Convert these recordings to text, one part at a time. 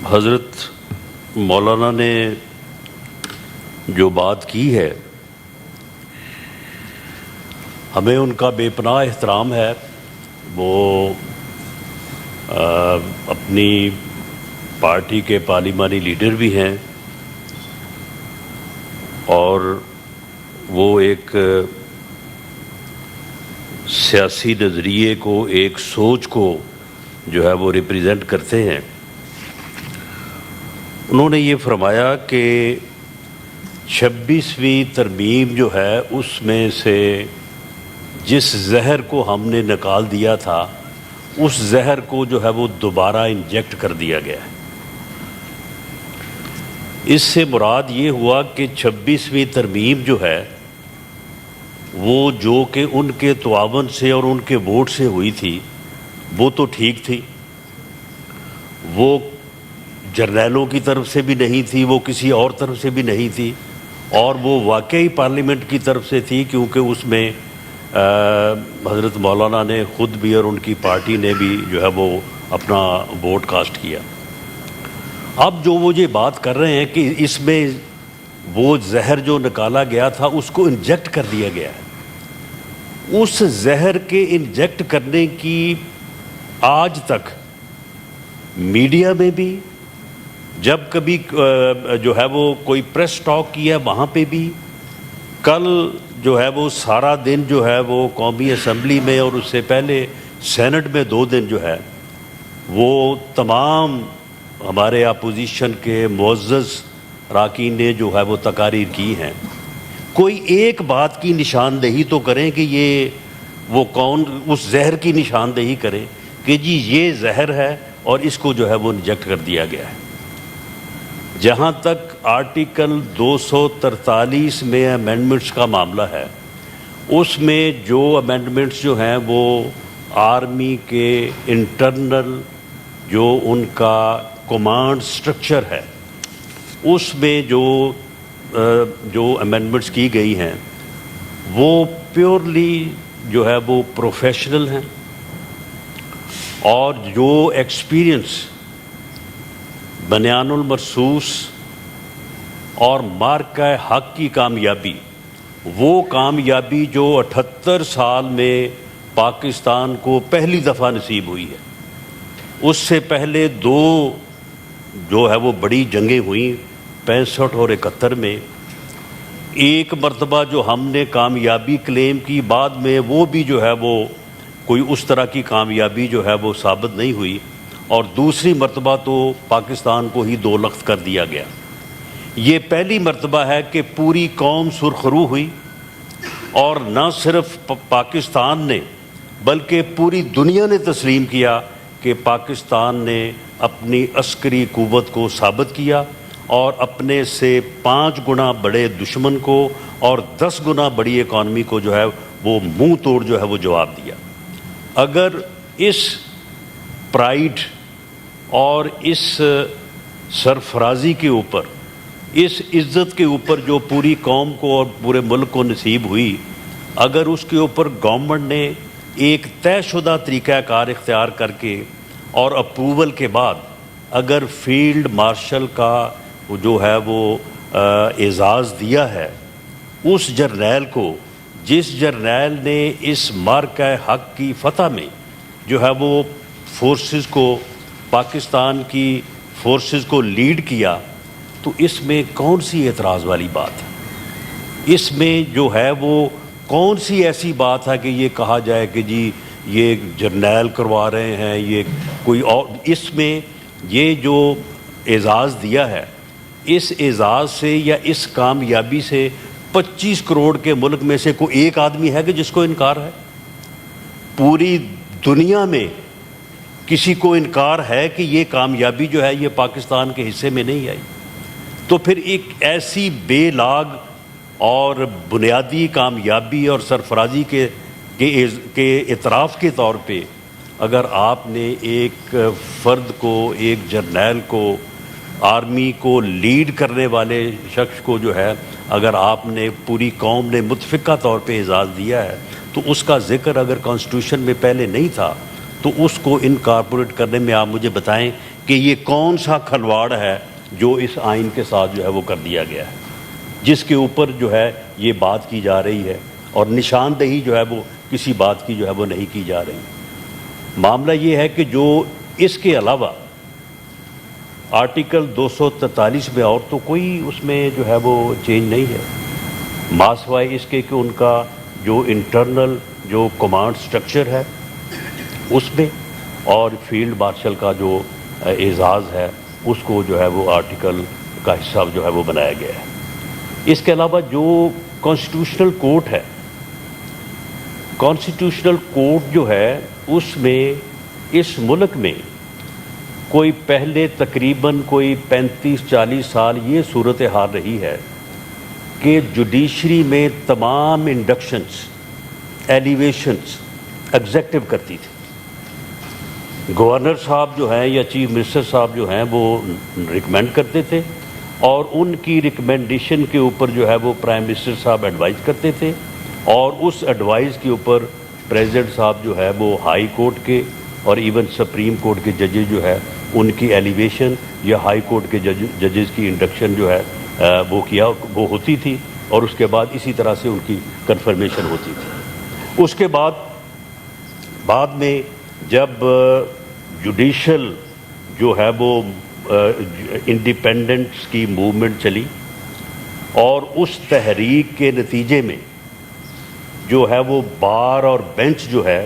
حضرت مولانا نے جو بات کی ہے ہمیں ان کا بے پناہ احترام ہے. وہ اپنی پارٹی کے پارلیمانی لیڈر بھی ہیں اور وہ ایک سیاسی نظریے کو، ایک سوچ کو جو ہے وہ ریپریزنٹ کرتے ہیں. انہوں نے یہ فرمایا کہ 26ویں ترمیم جو ہے اس میں سے جس زہر کو ہم نے نکال دیا تھا اس زہر کو جو ہے وہ دوبارہ انجیکٹ کر دیا گیا ہے. اس سے مراد یہ ہوا کہ 26ویں ترمیم جو ہے وہ جو کہ ان کے تعاون سے اور ان کے ووٹ سے ہوئی تھی وہ تو ٹھیک تھی، وہ جرنیلوں کی طرف سے بھی نہیں تھی، وہ کسی اور طرف سے بھی نہیں تھی، اور وہ واقعی پارلیمنٹ کی طرف سے تھی کیونکہ اس میں حضرت مولانا نے خود بھی اور ان کی پارٹی نے بھی جو ہے وہ اپنا ووٹ کاسٹ کیا. اب جو وہ یہ بات کر رہے ہیں کہ اس میں وہ زہر جو نکالا گیا تھا اس کو انجیکٹ کر دیا گیا ہے، اس زہر کے انجیکٹ کرنے کی آج تک میڈیا میں بھی، جب کبھی جو ہے وہ کوئی پریس ٹاک کیا وہاں پہ بھی، کل جو ہے وہ سارا دن جو ہے وہ قومی اسمبلی میں اور اس سے پہلے سینٹ میں 2 دن جو ہے وہ تمام ہمارے اپوزیشن کے معزز راکین نے جو ہے وہ تقاریر کی ہیں. کوئی ایک بات کی نشاندہی تو کریں کہ یہ وہ کون، اس زہر کی نشاندہی کریں کہ جی یہ زہر ہے اور اس کو جو ہے وہ انجیکٹ کر دیا گیا ہے. جہاں تک آرٹیکل 243 میں امینڈمنٹس کا معاملہ ہے، اس میں جو امینڈمنٹس جو ہیں وہ آرمی کے انٹرنل جو ان کا کمانڈ سٹرکچر ہے اس میں جو امینڈمنٹس کی گئی ہیں وہ پیورلی جو ہے وہ پروفیشنل ہیں، اور جو ایکسپیرینس بنیان المرصوص اور مارکہ حق کی کامیابی، وہ کامیابی جو 78 سال میں پاکستان کو پہلی دفعہ نصیب ہوئی ہے. اس سے پہلے 2 جو ہے وہ بڑی جنگیں ہوئیں 65 اور 71 میں. ایک مرتبہ جو ہم نے کامیابی کلیم کی، بعد میں وہ بھی جو ہے وہ کوئی اس طرح کی کامیابی جو ہے وہ ثابت نہیں ہوئی، اور دوسری مرتبہ تو پاکستان کو ہی 2 لخت کر دیا گیا. یہ پہلی مرتبہ ہے کہ پوری قوم سرخرو ہوئی، اور نہ صرف پاکستان نے بلکہ پوری دنیا نے تسلیم کیا کہ پاکستان نے اپنی عسکری قوت کو ثابت کیا اور اپنے سے 5 گنا بڑے دشمن کو اور 10 گنا بڑی اکانومی کو جو ہے وہ منہ توڑ جو ہے وہ جواب دیا. اگر اس پرائیڈ اور اس سرفرازی کے اوپر، اس عزت کے اوپر جو پوری قوم کو اور پورے ملک کو نصیب ہوئی، اگر اس کے اوپر گورنمنٹ نے ایک طے شدہ طریقہ کار اختیار کر کے اور اپروول کے بعد اگر فیلڈ مارشل کا جو ہے وہ اعزاز دیا ہے اس جرنیل کو، جس جرنیل نے اس مارکہ حق کی فتح میں جو ہے وہ فورسز کو، پاکستان کی فورسز کو لیڈ کیا، تو اس میں کون سی اعتراض والی بات ہے؟ اس میں جو ہے وہ کون سی ایسی بات ہے کہ یہ کہا جائے کہ جی یہ جرنیل کروا رہے ہیں، یہ کوئی اور؟ اس میں یہ جو اعزاز دیا ہے، اس اعزاز سے یا اس کامیابی سے 25 کروڑ کے ملک میں سے کوئی ایک آدمی ہے کہ جس کو انکار ہے؟ پوری دنیا میں کسی کو انکار ہے کہ یہ کامیابی جو ہے یہ پاکستان کے حصے میں نہیں آئی؟ تو پھر ایک ایسی بے لاگ اور بنیادی کامیابی اور سرفرازی کے اعتراف کے طور پہ اگر آپ نے ایک فرد کو، ایک جرنیل کو، آرمی کو لیڈ کرنے والے شخص کو جو ہے اگر آپ نے، پوری قوم نے متفقہ طور پہ اعزاز دیا ہے، تو اس کا ذکر اگر کانسٹیٹیوشن میں پہلے نہیں تھا تو اس کو انکارپوریٹ کرنے میں آپ مجھے بتائیں کہ یہ کون سا کھلواڑ ہے جو اس آئین کے ساتھ جو ہے وہ کر دیا گیا ہے، جس کے اوپر جو ہے یہ بات کی جا رہی ہے، اور نشاندہی جو ہے وہ کسی بات کی جو ہے وہ نہیں کی جا رہی۔ معاملہ یہ ہے کہ جو اس کے علاوہ آرٹیکل 243 میں اور تو کوئی اس میں جو ہے وہ چینج نہیں ہے، ماسوائے اس کے کہ ان کا جو انٹرنل جو کمانڈ سٹرکچر ہے اس میں، اور فیلڈ مارشل کا جو اعزاز ہے اس کو جو ہے وہ آرٹیکل کا حصہ جو ہے وہ بنایا گیا ہے۔ اس کے علاوہ جو کانسٹیٹیوشنل کورٹ ہے، کانسٹیٹیوشنل کورٹ جو ہے اس میں اس ملک میں کوئی پہلے تقریباً کوئی 35-40 سال یہ صورتحال رہی ہے کہ جوڈیشری میں تمام انڈکشنز، ایلیویشنز ایگزیکٹو کرتی تھی۔ گورنر صاحب جو ہیں یا چیف منسٹر صاحب جو ہیں وہ ریکمینڈ کرتے تھے، اور ان کی ریکمینڈیشن کے اوپر جو ہے وہ پرائم منسٹر صاحب ایڈوائز کرتے تھے، اور اس ایڈوائز کے اوپر پریزیڈنٹ صاحب جو ہے وہ ہائی کورٹ کے اور ایون سپریم کورٹ کے ججز جو ہے ان کی ایلیویشن یا ہائی کورٹ کے ججز کی انڈکشن جو ہے وہ ہوتی تھی، اور اس کے بعد اسی طرح سے ان کی کنفرمیشن ہوتی تھی۔ اس کے بعد میں جب جوڈیشل جو ہے وہ انڈیپینڈنس کی موومنٹ چلی، اور اس تحریک کے نتیجے میں جو ہے وہ بار اور بینچ جو ہے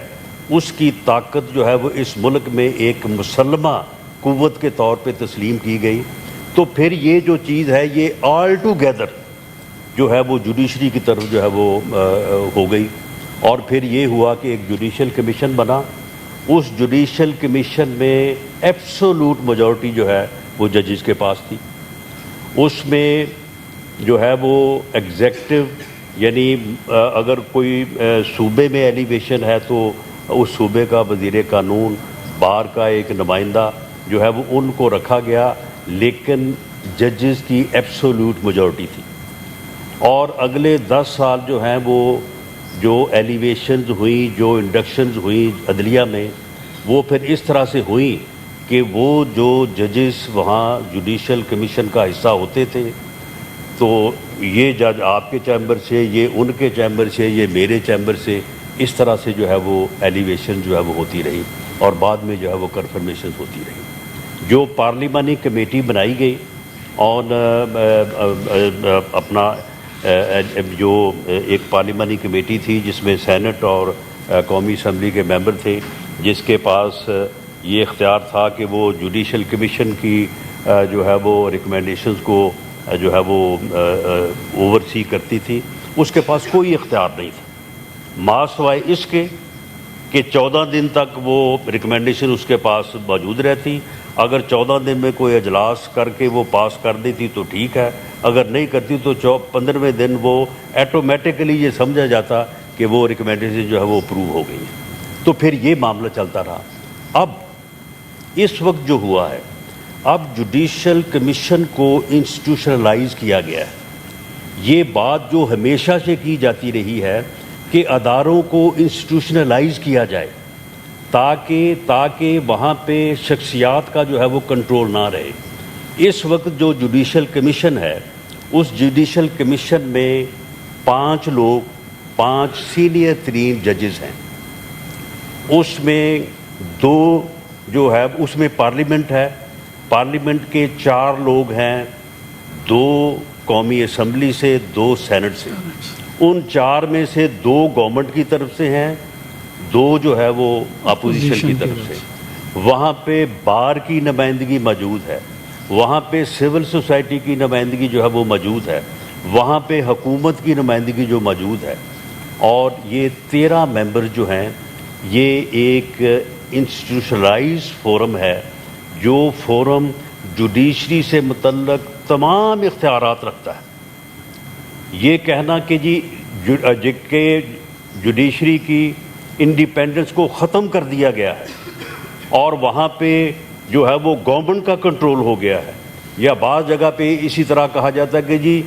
اس کی طاقت جو ہے وہ اس ملک میں ایک مسلمہ قوت کے طور پہ تسلیم کی گئی، تو پھر یہ جو چیز ہے یہ آل ٹوگیدر جو ہے وہ جوڈیشری کی طرف جو ہے وہ ہو گئی، اور پھر یہ ہوا کہ ایک جوڈیشل کمیشن بنا۔ اس جوڈیشل کمیشن میں ایبسولوٹ میجورٹی جو ہے وہ ججز کے پاس تھی۔ اس میں جو ہے وہ ایگزیکٹو، یعنی اگر کوئی صوبے میں ایلیویشن ہے تو اس صوبے کا وزیر قانون، بار کا ایک نمائندہ جو ہے وہ ان کو رکھا گیا، لیکن ججز کی ایبسولوٹ میجورٹی تھی۔ اور اگلے 10 سال جو ہیں وہ جو ایلیویشنز ہوئیں، جو انڈکشنز ہوئیں عدلیہ میں، وہ پھر اس طرح سے ہوئیں کہ وہ جو ججز وہاں جوڈیشل کمیشن کا حصہ ہوتے تھے، تو یہ جج آپ کے چیمبر سے، یہ ان کے چیمبر سے، یہ میرے چیمبر سے، اس طرح سے جو ہے وہ ایلیویشن جو ہے وہ ہوتی رہی، اور بعد میں جو ہے وہ کنفرمیشن ہوتی رہی۔ جو پارلیمانی کمیٹی بنائی گئی اور اپنا جو ایک پارلیمانی کمیٹی تھی جس میں سینٹ اور قومی اسمبلی کے ممبر تھے، جس کے پاس یہ اختیار تھا کہ وہ جوڈیشل کمیشن کی جو ہے وہ ریکمینڈیشنز کو جو ہے وہ اوورسی کرتی تھی، اس کے پاس کوئی اختیار نہیں تھا، ماسوائے اس کے کہ 14 دن تک وہ ریکمینڈیشن اس کے پاس موجود رہتی۔ اگر 14 دن میں کوئی اجلاس کر کے وہ پاس کر دیتی تو ٹھیک ہے، اگر نہیں کرتی تو 15ویں دن وہ ایٹومیٹکلی یہ سمجھا جاتا کہ وہ ریکمینڈیشن جو ہے وہ اپروو ہو گئی ہے۔ تو پھر یہ معاملہ چلتا رہا۔ اب اس وقت جو ہوا ہے، اب جوڈیشل کمیشن کو انسٹیٹیوشنلائز کیا گیا ہے۔ یہ بات جو ہمیشہ سے کی جاتی رہی ہے کہ اداروں کو انسٹیٹیوشنلائز کیا جائے تاکہ وہاں پہ شخصیات کا جو ہے وہ کنٹرول نہ رہے۔ اس وقت جو جوڈیشل کمیشن ہے، اس جوڈیشل کمیشن میں 5 لوگ، 5 سینئر ترین ججز ہیں۔ اس میں 2 جو ہے اس میں پارلیمنٹ ہے، پارلیمنٹ کے 4 لوگ ہیں، 2 قومی اسمبلی سے، 2 سینٹ سے۔ ان 4 میں سے 2 گورنمنٹ کی طرف سے ہیں، 2 جو ہے وہ اپوزیشن کی طرف سے۔ وہاں پہ بار کی نمائندگی موجود ہے، وہاں پہ سول سوسائٹی کی نمائندگی جو ہے وہ موجود ہے، وہاں پہ حکومت کی نمائندگی جو موجود ہے، اور یہ 13 ممبر جو ہیں، یہ ایک انسٹیٹیوشنلائز فورم ہے، جو فورم جوڈیشری سے متعلق تمام اختیارات رکھتا ہے۔ یہ کہنا کہ جوڈیشری کی انڈیپینڈنس کو ختم کر دیا گیا ہے اور وہاں پہ جو ہے وہ گورنمنٹ کا کنٹرول ہو گیا ہے، یا بعض جگہ پہ اسی طرح کہا جاتا ہے کہ جی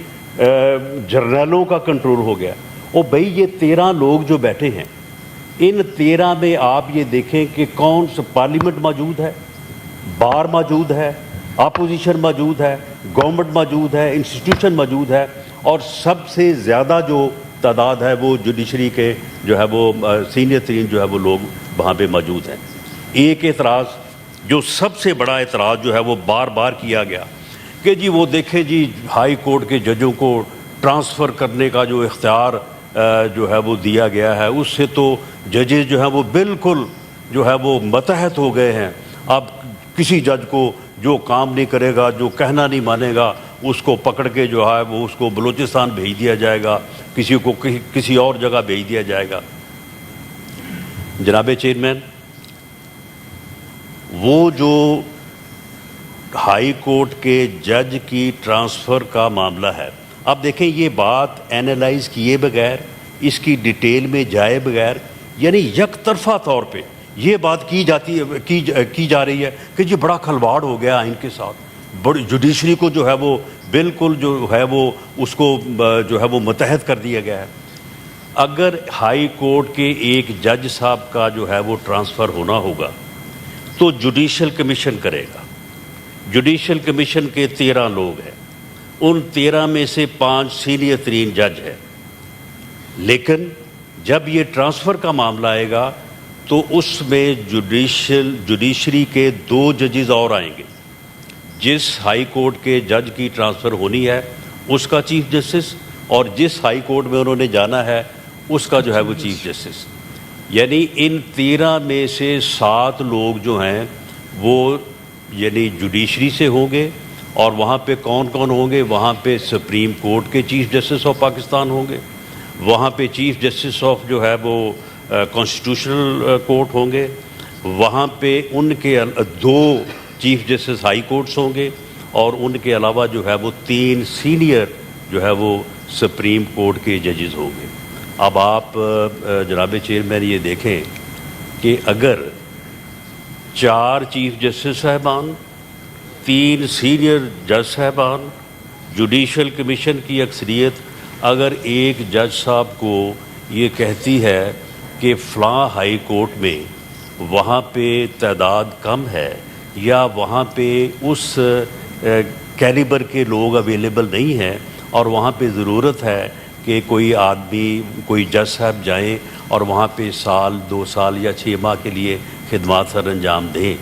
جرنیلوں کا کنٹرول ہو گیا۔ او بھئی، یہ 13 لوگ جو بیٹھے ہیں، ان 13 میں آپ یہ دیکھیں کہ کون سا پارلیمنٹ موجود ہے، بار موجود ہے، اپوزیشن موجود ہے، گورنمنٹ موجود ہے، انسٹیٹیوشن موجود ہے، اور سب سے زیادہ جو تعداد ہے وہ جوڈیشری کے جو ہے وہ سینئر ترین جو ہے وہ لوگ وہاں پہ موجود ہیں۔ ایک اعتراض جو سب سے بڑا اعتراض جو ہے وہ بار بار کیا گیا کہ جی وہ دیکھیں جی ہائی کورٹ کے ججوں کو ٹرانسفر کرنے کا جو اختیار جو ہے وہ دیا گیا ہے، اس سے تو ججز جو ہیں وہ بالکل جو ہے وہ متحد ہو گئے ہیں۔ اب کسی جج کو جو کام نہیں کرے گا، جو کہنا نہیں مانے گا، اس کو پکڑ کے جو ہے وہ اس کو بلوچستان بھیج دیا جائے گا، کسی کو کسی اور جگہ بھیج دیا جائے گا۔ جناب چیئرمین، وہ جو ہائی کورٹ کے جج کی ٹرانسفر کا معاملہ ہے، اب دیکھیں یہ بات اینالائز کیے بغیر، اس کی ڈیٹیل میں جائے بغیر، یعنی یک طرفہ طور پہ یہ بات کی جا رہی ہے کہ جی بڑا کھلواڑ ہو گیا ان کے ساتھ، بڑی جوڈیشری کو جو ہے وہ بالکل جو ہے وہ اس کو جو ہے وہ متحد کر دیا گیا ہے۔ اگر ہائی کورٹ کے ایک جج صاحب کا جو ہے وہ ٹرانسفر ہونا ہوگا تو جوڈیشل کمیشن کرے گا۔ جوڈیشل کمیشن کے 13 لوگ ہیں، ان 13 میں سے 5 سینئر ترین جج ہیں، لیکن جب یہ ٹرانسفر کا معاملہ آئے گا تو اس میں جوڈیشری کے 2 ججز اور آئیں گے۔ جس ہائی کورٹ کے جج کی ٹرانسفر ہونی ہے اس کا چیف جسٹس، اور جس ہائی کورٹ میں انہوں نے جانا ہے اس کا جو ہے وہ چیف جسٹس، یعنی ان 13 میں سے 7 لوگ جو ہیں وہ یعنی جوڈیشری سے ہوں گے، اور وہاں پہ کون کون ہوں گے؟ وہاں پہ سپریم کورٹ کے چیف جسٹس آف پاکستان ہوں گے، وہاں پہ چیف جسٹس آف جو ہے وہ کانسٹیٹیوشنل کورٹ ہوں گے، وہاں پہ ان کے 2 چیف جسٹس ہائی کورٹس ہوں گے، اور ان کے علاوہ جو ہے وہ 3 سینئر جو ہے وہ سپریم کورٹ کے ججز ہوں گے۔ اب آپ جناب چیئرمین یہ دیکھیں کہ اگر 4 چیف جسٹس صاحبان، 3 سینئر جج صاحبان، جوڈیشل کمیشن کی اکثریت اگر ایک جج صاحب کو یہ کہتی ہے کہ فلاں ہائی کورٹ میں وہاں پہ تعداد کم ہے یا وہاں پہ اس کیلیبر کے لوگ اویلیبل نہیں ہیں، اور وہاں پہ ضرورت ہے کہ کوئی آدمی، کوئی جج صاحب جائیں اور وہاں پہ سال 2 سال یا 6 ماہ کے لیے خدمات سر انجام دیں،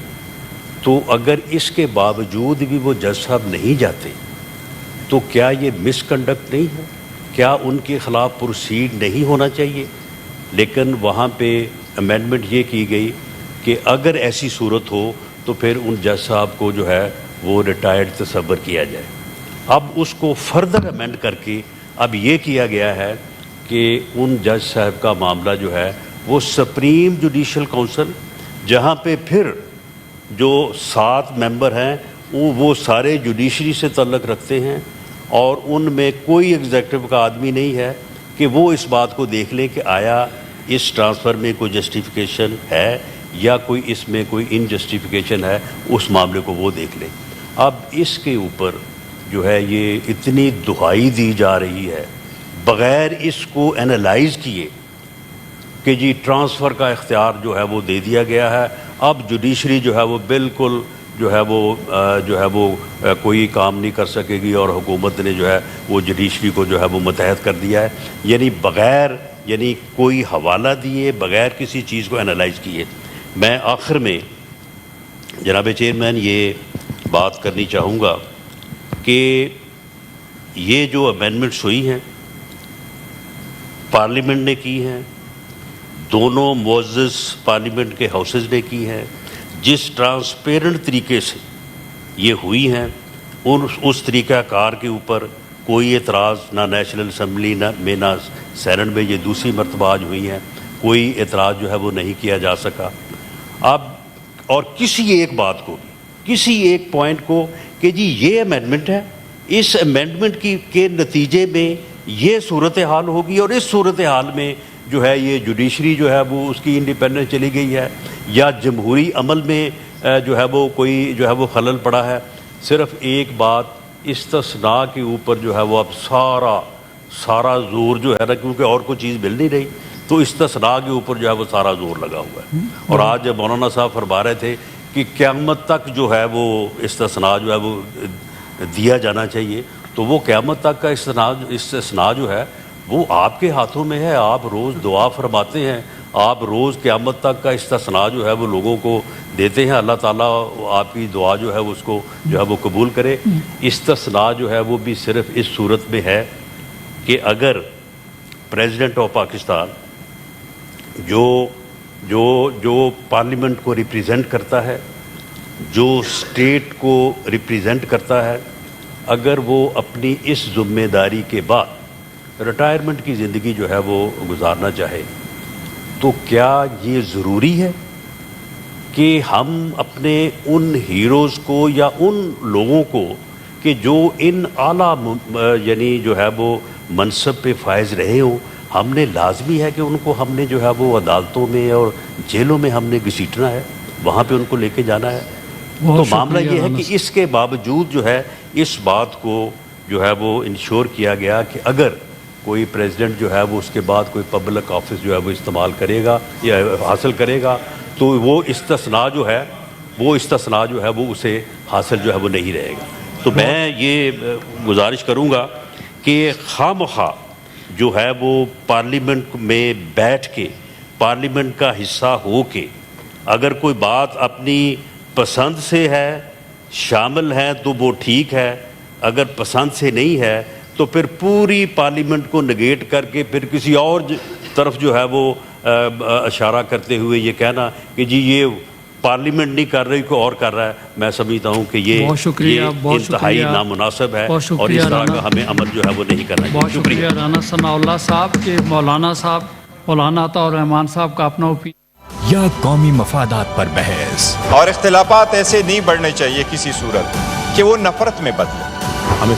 تو اگر اس کے باوجود بھی وہ جج صاحب نہیں جاتے تو کیا یہ مس کنڈکٹ نہیں ہے؟ کیا ان کے خلاف پروسیڈ نہیں ہونا چاہیے؟ لیکن وہاں پہ امینڈمنٹ یہ کی گئی کہ اگر ایسی صورت ہو تو پھر ان جج صاحب کو جو ہے وہ ریٹائرڈ تصور کیا جائے۔ اب اس کو فردر امینڈ کر کے اب یہ کیا گیا ہے کہ ان جج صاحب کا معاملہ جو ہے وہ سپریم جوڈیشل کونسل، جہاں پہ پھر جو 7 ممبر ہیں وہ سارے جوڈیشری سے تعلق رکھتے ہیں، اور ان میں کوئی ایگزیکٹو کا آدمی نہیں ہے کہ وہ اس بات کو دیکھ لیں کہ آیا اس ٹرانسفر میں کوئی جسٹیفیکیشن ہے یا کوئی اس میں کوئی انجسٹیفیکیشن ہے، اس معاملے کو وہ دیکھ لیں۔ اب اس کے اوپر جو ہے یہ اتنی دہائی دی جا رہی ہے بغیر اس کو اینالائز کیے کہ جی ٹرانسفر کا اختیار جو ہے وہ دے دیا گیا ہے، اب جوڈیشری جو ہے وہ بالکل جو ہے وہ کوئی کام نہیں کر سکے گی، اور حکومت نے جو ہے وہ جوڈیشری کو جو ہے وہ متحد کر دیا ہے، یعنی بغیر کوئی حوالہ دیے، بغیر کسی چیز کو اینالائز کیے۔ میں آخر میں جناب چیئرمین یہ بات کرنی چاہوں گا کہ یہ جو امینڈمنٹس ہوئی ہیں پارلیمنٹ نے کی ہیں، دونوں معزز پارلیمنٹ کے ہاؤسز نے کی ہیں، جس ٹرانسپیرنٹ طریقے سے یہ ہوئی ہیں اس طریقہ کار کے اوپر کوئی اعتراض نہ نیشنل اسمبلی نہ سینٹ میں، یہ دوسری مرتبہ آج ہوئی ہیں، کوئی اعتراض جو ہے وہ نہیں کیا جا سکا۔ اب اور کسی ایک بات کو، کسی ایک پوائنٹ کو کہ جی یہ امینڈمنٹ ہے، اس امینڈمنٹ کے نتیجے میں یہ صورتحال ہوگی، اور اس صورتحال میں جو ہے یہ جوڈیشری جو ہے وہ اس کی انڈیپینڈنس چلی گئی ہے، یا جمہوری عمل میں جو ہے وہ کوئی جو ہے وہ خلل پڑا ہے۔ صرف ایک بات، استثناء کے اوپر جو ہے وہ اب سارا زور جو ہے نا، کیونکہ اور کوئی چیز مل نہیں رہی، تو استثناء کے اوپر جو ہے وہ سارا زور لگا ہوا ہے۔ اور آج جب مولانا صاحب فرما رہے تھے کہ قیامت تک جو ہے وہ استثناء جو ہے وہ دیا جانا چاہیے، تو وہ قیامت تک کا استثناء جو ہے وہ آپ کے ہاتھوں میں ہے. آپ روز دعا فرماتے ہیں، آپ روز قیامت تک کا استثناء جو ہے وہ لوگوں کو دیتے ہیں. اللہ تعالیٰ آپ کی دعا جو ہے اس کو جو ہے وہ قبول کرے. استثناء جو ہے وہ بھی صرف اس صورت میں ہے کہ اگر پریزیڈنٹ آف پاکستان جو پارلیمنٹ کو ریپریزنٹ کرتا ہے، جو اسٹیٹ کو ریپریزنٹ کرتا ہے، اگر وہ اپنی اس ذمہ داری کے بعد ریٹائرمنٹ کی زندگی جو ہے وہ گزارنا چاہے، تو کیا یہ ضروری ہے کہ ہم اپنے ان ہیروز کو یا ان لوگوں کو کہ جو ان اعلیٰ یعنی جو ہے وہ منصب پہ فائز رہے ہوں، ہم نے لازمی ہے کہ ان کو ہم نے جو ہے وہ عدالتوں میں اور جیلوں میں ہم نے گھسیٹنا ہے، وہاں پہ ان کو لے کے جانا ہے؟ تو معاملہ یہ ہے کہ اس کے باوجود جو ہے اس بات کو جو ہے وہ انشور کیا گیا کہ اگر کوئی پریزیڈنٹ جو ہے وہ اس کے بعد کوئی پبلک آفس جو ہے وہ استعمال کرے گا یا حاصل کرے گا، تو وہ استثناء جو ہے وہ اسے حاصل جو ہے وہ نہیں رہے گا. تو میں یہ گزارش کروں گا کہ خواہ جو ہے وہ پارلیمنٹ میں بیٹھ کے پارلیمنٹ کا حصہ ہو کے اگر کوئی بات اپنی پسند سے ہے شامل ہے تو وہ ٹھیک ہے، اگر پسند سے نہیں ہے تو پھر پوری پارلیمنٹ کو نگیٹ کر کے پھر کسی اور طرف جو ہے وہ اشارہ کرتے ہوئے یہ کہنا کہ جی یہ پارلیمنٹ نہیں کر رہی کوئی اور کر رہا ہے، میں سمجھتا ہوں کہ یہ انتہائی نامناسب ہے اور اس طرح کا ہمیں عمل جو ہے وہ نہیں کرنا چاہیے. بہت شکریہ رانا ثناء اللہ صاحب کہ مولانا عطاء الرحمان صاحب کا اپنا یا قومی مفادات پر بحث اور اختلافات ایسے نہیں بڑھنے چاہیے کسی صورت کہ وہ نفرت میں بدلے.